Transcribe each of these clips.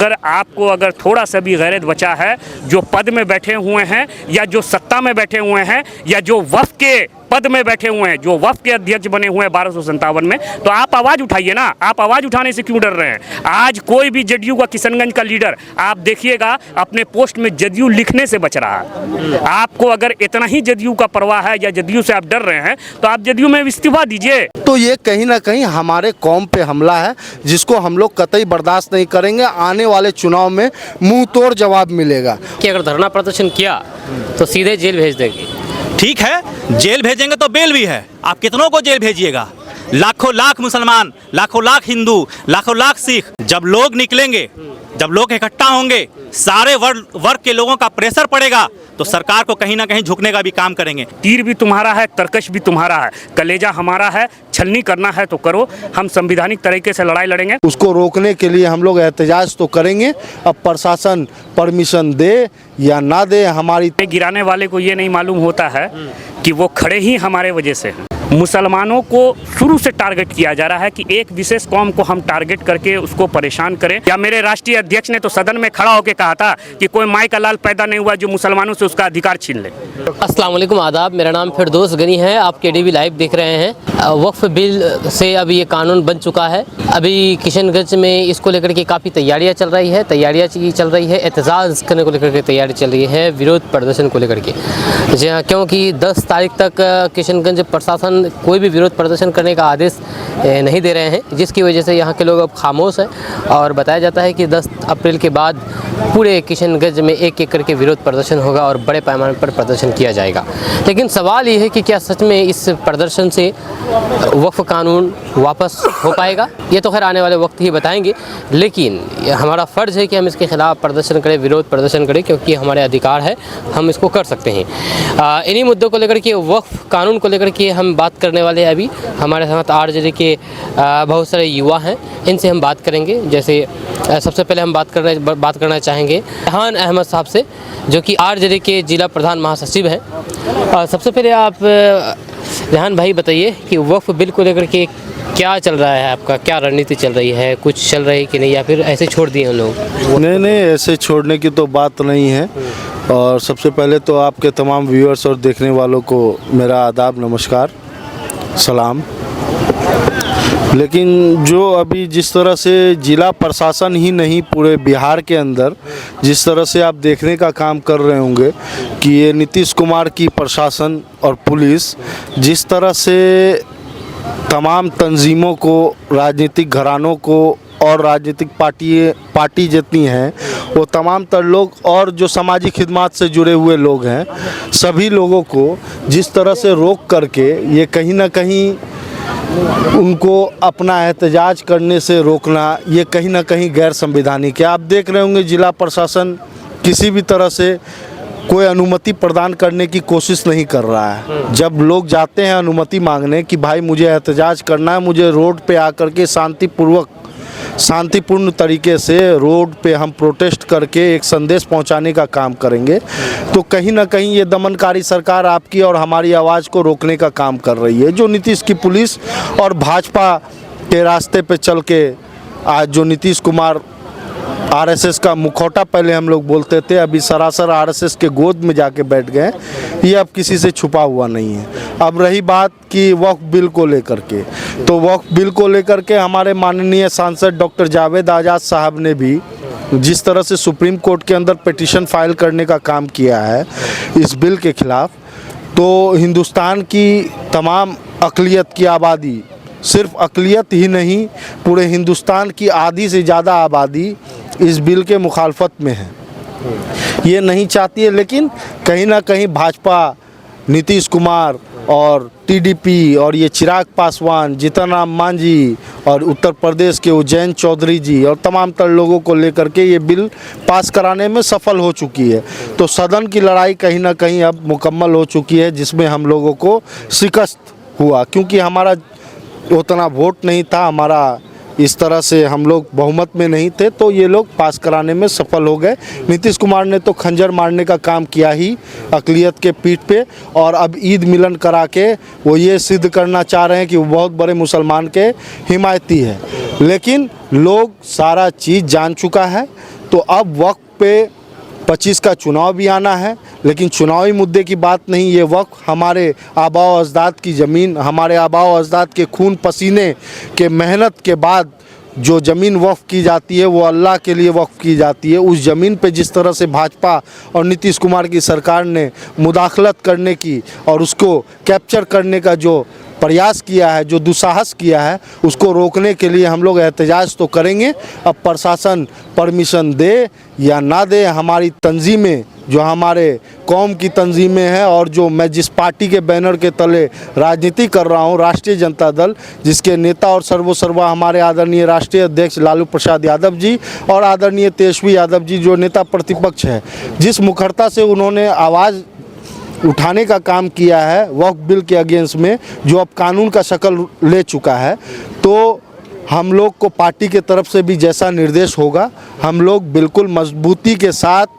अगर आपको अगर थोड़ा सा भी गैरत बचा है, जो पद में बैठे हुए हैं या जो सत्ता में बैठे हुए हैं या जो वफ़ के पद में बैठे हुए हैं, जो वफ़ के अध्यक्ष बने हुए हैं 1257 में, तो आप आवाज़ उठाइए ना। आप आवाज़ उठाने से क्यों डर रहे हैं? आज कोई भी जदयू का किशनगंज का लीडर आप देखिएगा अपने पोस्ट में जदयू लिखने से बच रहा है। आपको अगर इतना ही जदयू का परवाह है या जदयू से आप डर रहे हैं तो आप जदयू में इस्तीफा दीजिए। तो ये कहीं ना कहीं हमारे कौम पे हमला है, जिसको हम लोग कतई बर्दाश्त नहीं करेंगे। आने वाले चुनाव में मुंह तोड़ जवाब मिलेगा कि अगर धरना प्रदर्शन किया तो सीधे जेल भेज देगी। ठीक है, जेल भेजेंगे तो बेल भी है। आप कितनों को जेल भेजिएगा? लाखों लाख मुसलमान, लाखों लाख हिंदू, लाखों लाख सिख, जब लोग निकलेंगे, जब लोग इकट्ठा होंगे, सारे वर्ग के लोगों का प्रेशर पड़ेगा तो सरकार को कहीं ना कहीं झुकने का भी काम करेंगे। तीर भी तुम्हारा है, तरकश भी तुम्हारा है, कलेजा हमारा है। छलनी करना है तो करो, हम संविधानिक तरीके से लड़ाई लड़ेंगे। उसको रोकने के लिए हम लोग एहतजाज तो करेंगे। अब प्रशासन परमिशन दे या ना दे, हमारी गिराने वाले को ये नहीं मालूम होता है कि वो खड़े ही हमारे वजह से हैं। मुसलमानों को शुरू से टारगेट किया जा रहा है कि एक विशेष कौम को हम टारगेट करके उसको परेशान करें। या मेरे राष्ट्रीय अध्यक्ष ने तो सदन में खड़ा होकर कहा था कि कोई माई का लाल पैदा नहीं हुआ जो मुसलमानों से उसका अधिकार छीन ले। अस्सलाम वालेकुम, आदाब। मेरा नाम फिरदौस गनी है। आप KDV लाइव देख रहे हैं। वक्फ बिल से अब ये कानून बन चुका है। अभी किशनगंज में इसको लेकर के काफ़ी तैयारियां चल रही है, चल रही है। एहतजाज करने को लेकर के तैयारी चल रही है, विरोध प्रदर्शन को लेकर के। जी हाँ, क्योंकि 10 तारीख तक किशनगंज प्रशासन कोई भी विरोध प्रदर्शन करने का आदेश नहीं दे रहे हैं, जिसकी वजह से यहाँ के लोग अब खामोश हैं। और बताया जाता है कि 10 अप्रैल के बाद पूरे किशनगंज में एक एक करके विरोध प्रदर्शन होगा और बड़े पैमाने पर प्रदर्शन किया जाएगा। लेकिन सवाल ये है कि क्या सच में इस प्रदर्शन से वक्फ कानून वापस हो पाएगा? ये तो खैर आने वाले वक्त ही बताएंगे, लेकिन हमारा फ़र्ज़ है कि हम इसके ख़िलाफ़ प्रदर्शन करें, विरोध प्रदर्शन करें, क्योंकि हमारे अधिकार है, हम इसको कर सकते हैं। इन्हीं मुद्दों को लेकर के, वक्फ कानून को लेकर के हम बात करने वाले हैं। अभी हमारे साथ RJD के बहुत सारे युवा हैं, इनसे हम बात करेंगे। जैसे सबसे पहले हम बात करना चाहेंगे रेहान अहमद साहब से, जो कि RJD के जिला प्रधान महासचिव हैं। सबसे पहले आप रेहान भाई बताइए कि वक्फ बिल को लेकर के क्या चल रहा है, आपका क्या रणनीति चल रही है? कुछ चल रही है कि नहीं, या फिर ऐसे छोड़ दिए हम लोग? नहीं, ऐसे छोड़ने की तो बात नहीं है। और सबसे पहले तो आपके तमाम व्यूअर्स और देखने वालों को मेरा आदाब, नमस्कार, सलाम। लेकिन जो अभी जिस तरह से जिला प्रशासन ही नहीं, पूरे बिहार के अंदर जिस तरह से आप देखने का काम कर रहे होंगे कि ये नीतीश कुमार की प्रशासन और पुलिस जिस तरह से तमाम तंजीमों को, राजनीतिक घरानों को और राजनीतिक पार्टी जितनी हैं वो तमाम तर लोग और जो सामाजिक खिदमत से जुड़े हुए लोग हैं, सभी लोगों को जिस तरह से रोक करके ये कहीं ना कहीं उनको अपना एहतजाज करने से रोकना, ये कहीं ना कहीं गैर संवैधानिक है। आप देख रहे होंगे जिला प्रशासन किसी भी तरह से कोई अनुमति प्रदान करने की कोशिश नहीं कर रहा है। जब लोग जाते हैं अनुमति मांगने कि भाई मुझे एहतजाज करना है, मुझे रोड पे आकर के शांतिपूर्ण तरीके से रोड पे हम प्रोटेस्ट करके एक संदेश पहुंचाने का काम करेंगे, तो कहीं ना कहीं ये दमनकारी सरकार आपकी और हमारी आवाज़ को रोकने का काम कर रही है। जो नीतीश की पुलिस और भाजपा के रास्ते पे चल के आज जो नीतीश कुमार RSS का मुखौटा पहले हम लोग बोलते थे, अभी सरासर RSS के गोद में जाके बैठ गए, ये अब किसी से छुपा हुआ नहीं है। अब रही बात कि वक्फ बिल को लेकर के, तो वक्फ बिल को लेकर के हमारे माननीय सांसद डॉक्टर जावेद आज़ाद साहब ने भी जिस तरह से सुप्रीम कोर्ट के अंदर पिटीशन फाइल करने का काम किया है इस बिल के खिलाफ, तो हिंदुस्तान की तमाम अक़लियत की आबादी, सिर्फ अक़लियत ही नहीं, पूरे हिंदुस्तान की आधी से ज़्यादा आबादी इस बिल के मुखालफत में है, ये नहीं चाहती है। लेकिन कहीं ना कहीं भाजपा, नीतीश कुमार और TDP और ये चिराग पासवान, जीतन राम मांझी और उत्तर प्रदेश के उज्जैन चौधरी जी और तमाम तर लोगों को लेकर के ये बिल पास कराने में सफल हो चुकी है। तो सदन की लड़ाई कहीं ना कहीं अब मुकम्मल हो चुकी है, जिसमें हम लोगों को शिकस्त हुआ, क्योंकि हमारा उतना वोट नहीं था, हमारा इस तरह से हम लोग बहुमत में नहीं थे तो ये लोग पास कराने में सफल हो गए। नीतीश कुमार ने तो खंजर मारने का काम किया ही अक़लियत के पीठ पे, और अब ईद मिलन करा के वो ये सिद्ध करना चाह रहे हैं कि वो बहुत बड़े मुसलमान के हिमायती है। लेकिन लोग सारा चीज़ जान चुका है। तो अब वक्त पे 25 का चुनाव भी आना है, लेकिन चुनावी मुद्दे की बात नहीं, ये वक्त हमारे आबाओ अजदाद की ज़मीन, हमारे आबाओ अजदाद के खून पसीने के मेहनत के बाद जो ज़मीन वक्फ की जाती है वो अल्लाह के लिए वक्फ की जाती है। उस ज़मीन पे जिस तरह से भाजपा और नीतीश कुमार की सरकार ने मुदाखलत करने की और उसको कैप्चर करने का जो प्रयास किया है, जो दुस्साहस किया है, उसको रोकने के लिए हम लोग एहतजाज तो करेंगे। अब प्रशासन परमिशन दे या ना दे, हमारी तंजीमें जो हमारे कौम की तंजीमें हैं और जो मैं जिस पार्टी के बैनर के तले राजनीति कर रहा हूं, राष्ट्रीय जनता दल, जिसके नेता और सर्वोसर्वा हमारे आदरणीय राष्ट्रीय अध्यक्ष लालू प्रसाद यादव जी और आदरणीय तेजस्वी यादव जी जो नेता प्रतिपक्ष है, जिस मुखरता से उन्होंने आवाज़ उठाने का काम किया है वक्फ बिल के अगेंस्ट में, जो अब कानून का शक्ल ले चुका है, तो हम लोग को पार्टी के तरफ से भी जैसा निर्देश होगा हम लोग बिल्कुल मजबूती के साथ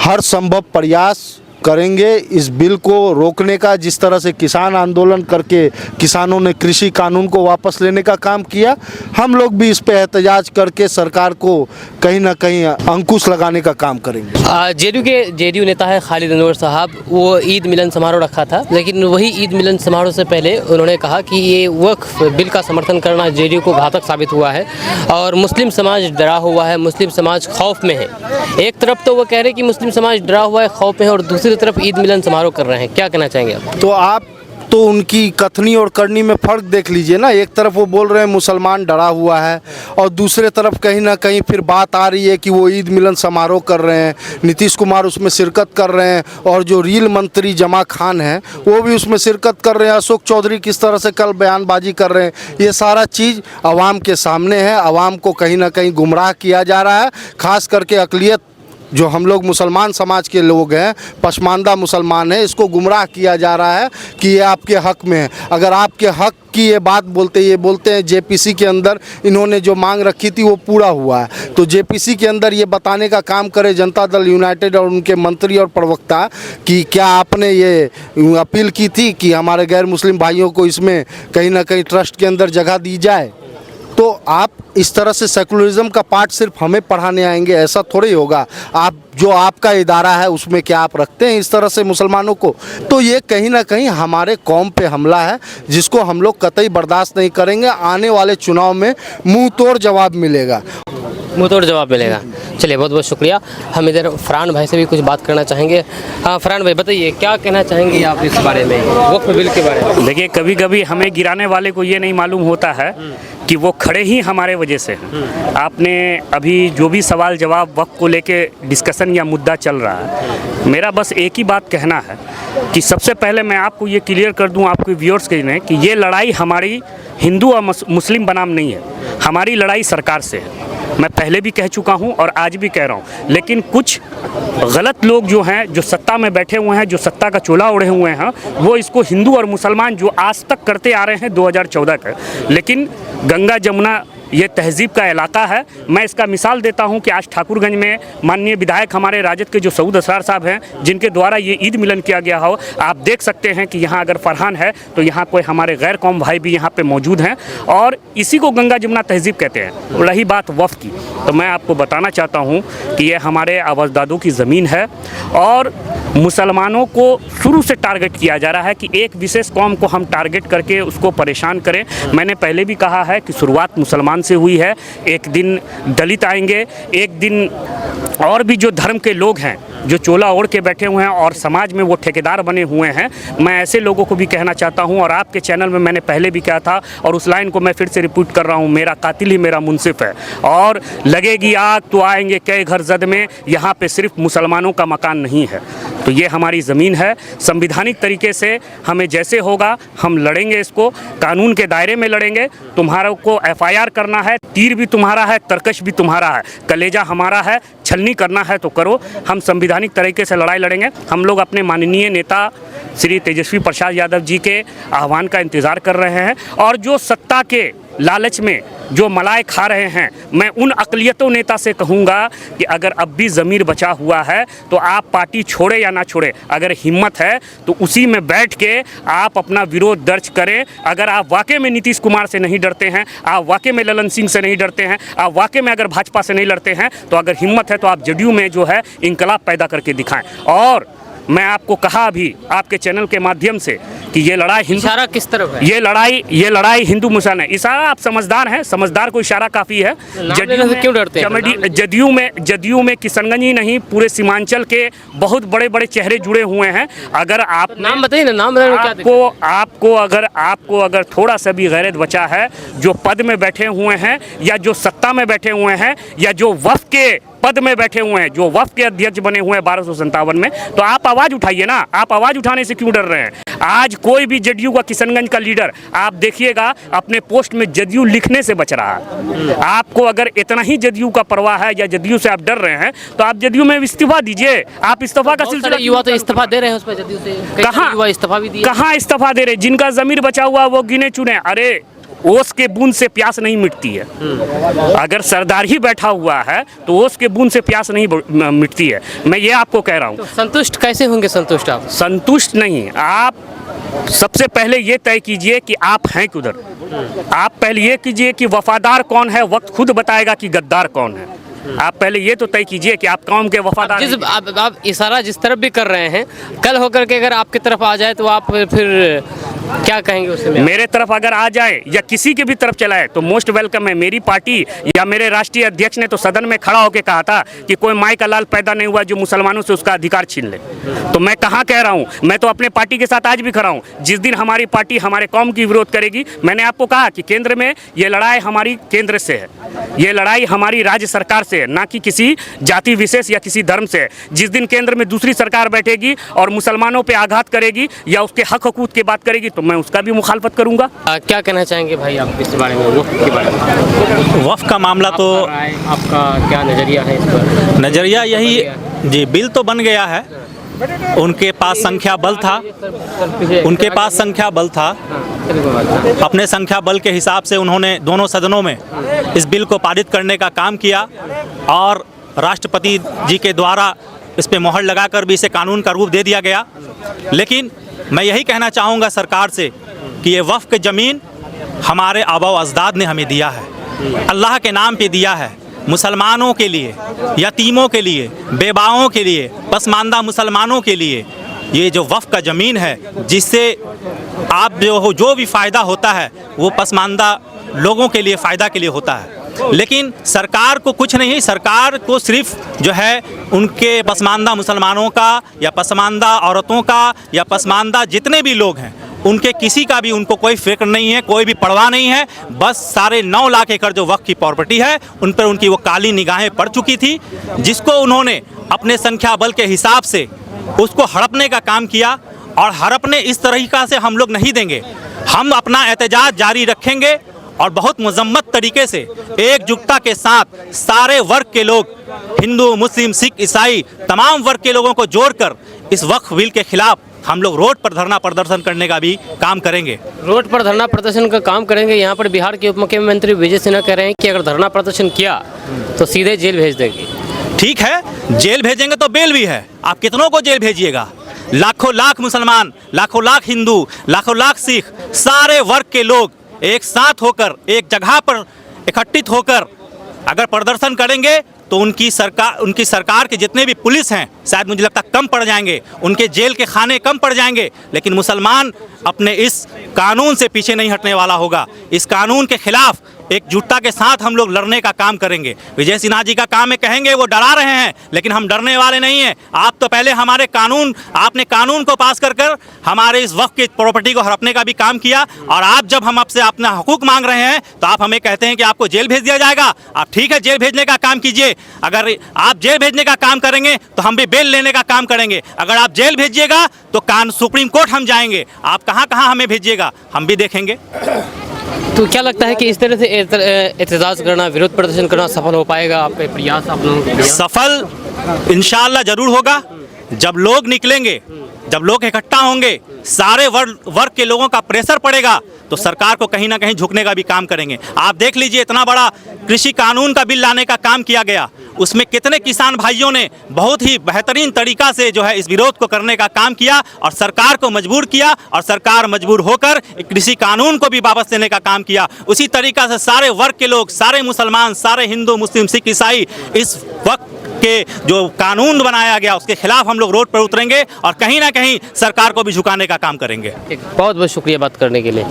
हर संभव प्रयास करेंगे इस बिल को रोकने का। जिस तरह से किसान आंदोलन करके किसानों ने कृषि कानून को वापस लेने का काम किया, हम लोग भी इस पे एहतजाज करके सरकार को कहीं ना कहीं अंकुश लगाने का काम करेंगे। जेडीयू नेता है खालिद अनवर साहब, वो ईद मिलन समारोह रखा था, लेकिन वही ईद मिलन समारोह से पहले उन्होंने कहा कि ये वक्फ बिल का समर्थन करना जेडीयू को घातक साबित हुआ है और मुस्लिम समाज डरा हुआ है, मुस्लिम समाज खौफ में है। एक तरफ तो वो कह रहे हैं कि मुस्लिम समाज डरा हुआ है, खौफ में है, और दूसरी तरफ ईद मिलन समारोह कर रहे हैं। क्या कहना चाहेंगे आप? तो आप तो उनकी कथनी और करनी में फ़र्क देख लीजिए ना। एक तरफ वो बोल रहे हैं मुसलमान डरा हुआ है और दूसरे तरफ कहीं ना कहीं फिर बात आ रही है कि वो ईद मिलन समारोह कर रहे हैं, नीतीश कुमार उसमें शिरकत कर रहे हैं और जो रेल मंत्री जमा खान हैं वो भी उसमें शिरकत कर रहे हैं। अशोक चौधरी किस तरह से कल बयानबाजी कर रहे हैं, ये सारा चीज़ आवाम के सामने है। आवाम को कहीं ना कहीं गुमराह किया जा रहा है, ख़ास करके अक़लियत जो हम लोग मुसलमान समाज के लोग हैं, पसमानदा मुसलमान हैं, इसको गुमराह किया जा रहा है कि ये आपके हक़ में है। अगर आपके हक़ की ये बात बोलते हैं जेपीसी के अंदर इन्होंने जो मांग रखी थी वो पूरा हुआ है, तो जेपीसी के अंदर ये बताने का काम करे जनता दल यूनाइटेड और उनके मंत्री और प्रवक्ता कि क्या आपने ये अपील की थी कि हमारे गैर मुस्लिम भाइयों को इसमें कहीं ना कहीं ट्रस्ट के अंदर जगह दी जाए। तो आप इस तरह से सेकुलरिज्म का पार्ट सिर्फ हमें पढ़ाने आएंगे, ऐसा थोड़ी होगा। आप जो आपका इदारा है उसमें क्या आप रखते हैं इस तरह से मुसलमानों को? तो ये कहीं ना कहीं हमारे कौम पे हमला है जिसको हम लोग कतई बर्दाश्त नहीं करेंगे। आने वाले चुनाव में मुंह तोड़ जवाब मिलेगा। चलिए, बहुत बहुत शुक्रिया। हम इधर फरहान भाई से भी कुछ बात करना चाहेंगे। हाँ फरहान भाई, बताइए क्या कहना चाहेंगे आप इस बारे में, वक्फ बिल के बारे में? देखिए, कभी कभी हमें गिराने वाले को ये नहीं मालूम होता है कि वो खड़े ही हमारे वजह से हैं। आपने अभी जो भी सवाल जवाब वक्त को लेके डिस्कशन या मुद्दा चल रहा है, मेरा बस एक ही बात कहना है कि सबसे पहले मैं आपको ये क्लियर कर दूं, आपके व्यूअर्स के लिए, कि ये लड़ाई हमारी हिंदू और मुस्लिम बनाम नहीं है, हमारी लड़ाई सरकार से है। मैं पहले भी कह चुका हूं और आज भी कह रहा हूं। लेकिन कुछ गलत लोग जो हैं, जो सत्ता में बैठे हुए हैं, जो सत्ता का चोला ओढ़े हुए हैं, वो इसको हिंदू और मुसलमान जो आज तक करते आ रहे हैं 2014 का, लेकिन गंगा जमुना ये तहजीब का इलाका है। मैं इसका मिसाल देता हूं कि आज ठाकुरगंज में माननीय विधायक हमारे राजद के जो सऊद असरार साहब हैं, जिनके द्वारा ये ईद मिलन किया गया हो, आप देख सकते हैं कि यहाँ अगर फरहान है तो यहाँ कोई हमारे गैर कौम भाई भी यहाँ पे मौजूद हैं और इसी को गंगा जमुना तहजीब कहते हैं। रही बात वफ़ की, तो मैं आपको बताना चाहता हूँ कि ये हमारे अजदादों की ज़मीन है और मुसलमानों को शुरू से टारगेट किया जा रहा है कि एक विशेष कौम को हम टारगेट करके उसको परेशान करें। मैंने पहले भी कहा है कि शुरुआत मुसलमान से हुई है, एक दिन दलित आएंगे, एक दिन और भी जो धर्म के लोग हैं जो चोला ओढ़ के बैठे हुए हैं और समाज में वो ठेकेदार बने हुए हैं। मैं ऐसे लोगों को भी कहना चाहता हूं और आपके चैनल में मैंने पहले भी कहा था और उस लाइन को मैं फिर से रिपीट कर रहा हूं, मेरा कातिल ही मेरा मुनसिफ है और लगेगी आग तो आएंगे कई घर जद में। यहाँ पे सिर्फ मुसलमानों का मकान नहीं है, तो ये हमारी ज़मीन है। संविधानिक तरीके से हमें जैसे होगा हम लड़ेंगे, इसको कानून के दायरे में लड़ेंगे। तुम्हारा को FIR करना है, तीर भी तुम्हारा है, तरकश भी तुम्हारा है, कलेजा हमारा है, छलनी करना है तो करो। हम संविधानिक तरीके से लड़ाई लड़ेंगे। हम लोग अपने माननीय नेता श्री तेजस्वी प्रसाद यादव जी के आह्वान का इंतज़ार कर रहे हैं और जो सत्ता के लालच में जो मलाई खा रहे हैं, मैं उन अक़लियतों नेता से कहूँगा कि अगर अब भी ज़मीर बचा हुआ है तो आप पार्टी छोड़े या ना छोड़े, अगर हिम्मत है तो उसी में बैठ के आप अपना विरोध दर्ज करें। अगर आप वाकई में नीतीश कुमार से नहीं डरते हैं, आप वाकई में ललन सिंह से नहीं डरते हैं, आप वाकई में अगर भाजपा से नहीं लड़ते हैं, तो अगर हिम्मत है तो आप जदयू में जो है इनकलाब पैदा करके दिखाएं। और मैं आपको कहा अभी आपके चैनल के माध्यम से कि ये लड़ाई इशारा किस तरफ है? ये लड़ाई हिंदू मुसलमान है। इशारा, आप समझदार हैं, समझदार को इशारा काफ़ी है। लेने से क्यों डरते हैं? जदयू में किशनगंज ही नहीं, पूरे सीमांचल के बहुत बड़े बड़े चेहरे जुड़े हुए हैं। अगर आप नाम बताइए ना, नाम बताइए क्या दिक्कत? आपको अगर थोड़ा सा भी गैरत बचा है, जो पद में बैठे हुए हैं या जो सत्ता में बैठे हुए हैं या जो वफ़ के पद में बैठे हुए हैं, जो वफ़ के अध्यक्ष बने हुए हैं 1257 में, तो आप आवाज़ उठाइए ना। आप आवाज़ उठाने से क्यों डर रहे हैं? आज कोई भी जदयू का किशनगंज का लीडर आप देखिएगा अपने पोस्ट में जदयू लिखने से बच रहा है। आपको अगर इतना ही जदयू का परवाह है या जदयू से आप डर रहे हैं तो आप जदयू में इस्तीफा दीजिए। आप इस्तीफा का सिलसिला, युवा तो इस्तीफा दे रहे हैं उसमें जदयू से, कहाँ युवा इस्तीफा भी दिए? कहाँ इस्तीफा दे रहे? जिनका ज़मीर बचा हुआ वो गिने चुने। अरे ओस के बूंद से प्यास नहीं मिटती है। अगर सरदार ही बैठा हुआ है तो ओस के बूंद से प्यास नहीं मिटती है। मैं ये आपको कह रहा हूँ। तो संतुष्ट कैसे होंगे? संतुष्ट आप? संतुष्ट नहीं, आप सबसे पहले ये तय कीजिए कि आप हैं किधर। आप पहले ये कीजिए कि वफादार कौन है, वक्त खुद बताएगा कि गद्दार कौन है। आप पहले ये तो तय कीजिए कि आप कौम के वफादार हैं। आप इशारा जिस तरफ भी कर रहे हैं, कल होकर के अगर आपकी तरफ आ जाए तो आप फिर क्या कहेंगे उससे? मेरे तरफ अगर आ जाए या किसी के भी तरफ चला है तो मोस्ट वेलकम है। मेरी पार्टी या मेरे राष्ट्रीय अध्यक्ष ने तो सदन में खड़ा होकर कहा था कि कोई माई का लाल पैदा नहीं हुआ जो मुसलमानों से उसका अधिकार छीन ले। तो मैं कहाँ कह रहा हूँ, मैं तो अपने पार्टी के साथ आज भी खड़ा हूँ। जिस दिन हमारी पार्टी हमारे कौम की विरोध करेगी, मैंने आपको कहा कि केंद्र में ये लड़ाई हमारी केंद्र से है, ये लड़ाई हमारी राज्य सरकार से है, ना कि किसी जाति विशेष या किसी धर्म से है। जिस दिन केंद्र में दूसरी सरकार बैठेगी और मुसलमानों पे आघात करेगी या उसके हक हकूक़ की बात करेगी तो मैं उसका भी मुखालफत करूंगा। क्या कहना चाहेंगे भाई आप इस बारे में, वक्फ के बारे में? वक्फ का मामला तो आपका क्या नज़रिया है इस पर? नज़रिया यही जी, बिल तो बन गया है, उनके पास संख्या बल था, उनके पास संख्या बल था। अपने संख्या बल के हिसाब से उन्होंने दोनों सदनों में इस बिल को पारित करने का काम किया और राष्ट्रपति जी के द्वारा इस पे मोहर लगाकर भी इसे कानून का रूप दे दिया गया। लेकिन मैं यही कहना चाहूँगा सरकार से कि ये वक्फ की ज़मीन हमारे आबा व अजदाद ने हमें दिया है, अल्लाह के नाम पे दिया है, मुसलमानों के लिए, यतीमों के लिए, बेवाओं के लिए, पसमानदा मुसलमानों के लिए ये जो वक्फ का ज़मीन है, जिससे आप जो भी फ़ायदा होता है वो पसमानदा लोगों के लिए फ़ायदा के लिए होता है। लेकिन सरकार को कुछ नहीं, सरकार को सिर्फ जो है उनके पसमानदा मुसलमानों का या पसमानदा औरतों का या पसमानदा जितने भी लोग हैं उनके किसी का भी उनको कोई फिक्र नहीं है, कोई भी परवाह नहीं है। बस 9.5 लाख एकड़ जो वक्फ की प्रॉपर्टी है उन पर उनकी वो काली निगाहें पड़ चुकी थी, जिसको उन्होंने अपने संख्या बल के हिसाब से उसको हड़पने का काम किया। और हड़पने इस तरीक़ा से हम लोग नहीं देंगे, हम अपना एहतजाज जारी रखेंगे और बहुत मुजम्मत तरीके से एकजुटता के साथ सारे वर्ग के लोग, हिंदू, मुस्लिम, सिख, ईसाई, तमाम वर्ग के लोगों को जोड़कर इस वक्फ बिल के खिलाफ हम लोग रोड पर धरना प्रदर्शन करने का भी काम करेंगे। रोड पर धरना प्रदर्शन का काम करेंगे। यहाँ पर बिहार के उप मुख्यमंत्री विजय सिन्हा कह रहे हैं कि अगर धरना प्रदर्शन किया तो सीधे जेल भेज देंगे। ठीक है, जेल भेजेंगे तो बेल भी है। आप कितनों को जेल भेजिएगा? लाखों लाख मुसलमान, लाखों लाख हिंदू, लाखों लाख सिख, सारे वर्ग के लोग एक साथ होकर एक जगह पर इकट्ठित होकर अगर प्रदर्शन करेंगे तो उनकी सरकार के जितने भी पुलिस हैं शायद मुझे लगता कम पड़ जाएंगे, उनके जेल के खाने कम पड़ जाएंगे। लेकिन मुसलमान अपने इस कानून से पीछे नहीं हटने वाला होगा। इस कानून के खिलाफ एकजुटता के साथ हम लोग लड़ने का काम करेंगे। विजय सिन्हा जी का काम है, कहेंगे वो डरा रहे हैं, लेकिन हम डरने वाले नहीं हैं। आप तो पहले हमारे आपने कानून को पास कर हमारे इस वक्त की प्रॉपर्टी को हड़पने का भी काम किया। और आप जब हम आपसे अपना हकूक मांग रहे हैं तो आप हमें कहते हैं कि आपको जेल भेज दिया जाएगा। आप ठीक है, जेल भेजने का काम कीजिए। अगर आप जेल भेजने का काम करेंगे तो हम भी बेल लेने का काम करेंगे। अगर आप जेल भेजिएगा तो सुप्रीम कोर्ट हम जाएंगे। आप कहाँ कहाँ हमें भेजिएगा हम भी देखेंगे। तो क्या लगता है कि इस तरह से एहतजाज करना, विरोध प्रदर्शन करना सफल हो पाएगा? आपके प्रयास, आप लोगों के सफल इंशाअल्लाह जरूर होगा। जब लोग निकलेंगे, जब लोग इकट्ठा होंगे, सारे वर्ग के लोगों का प्रेशर पड़ेगा, तो सरकार को कहीं ना कहीं झुकने का भी काम करेंगे। आप देख लीजिए, इतना बड़ा कृषि कानून का बिल लाने का काम किया गया, उसमें कितने किसान भाइयों ने बहुत ही बेहतरीन तरीका से जो है इस विरोध को करने का काम किया और सरकार को मजबूर किया, और सरकार मजबूर होकर कृषि कानून को भी वापस लेने का काम किया। उसी तरीका से सारे वर्ग के लोग, सारे मुसलमान, सारे हिंदू, मुस्लिम, सिख, ईसाई इस वक्त के जो कानून बनाया गया उसके खिलाफ हम लोग रोड पर उतरेंगे और कहीं ना कहीं सरकार को भी झुकाने का काम करेंगे। बहुत बहुत शुक्रिया बात करने के लिए।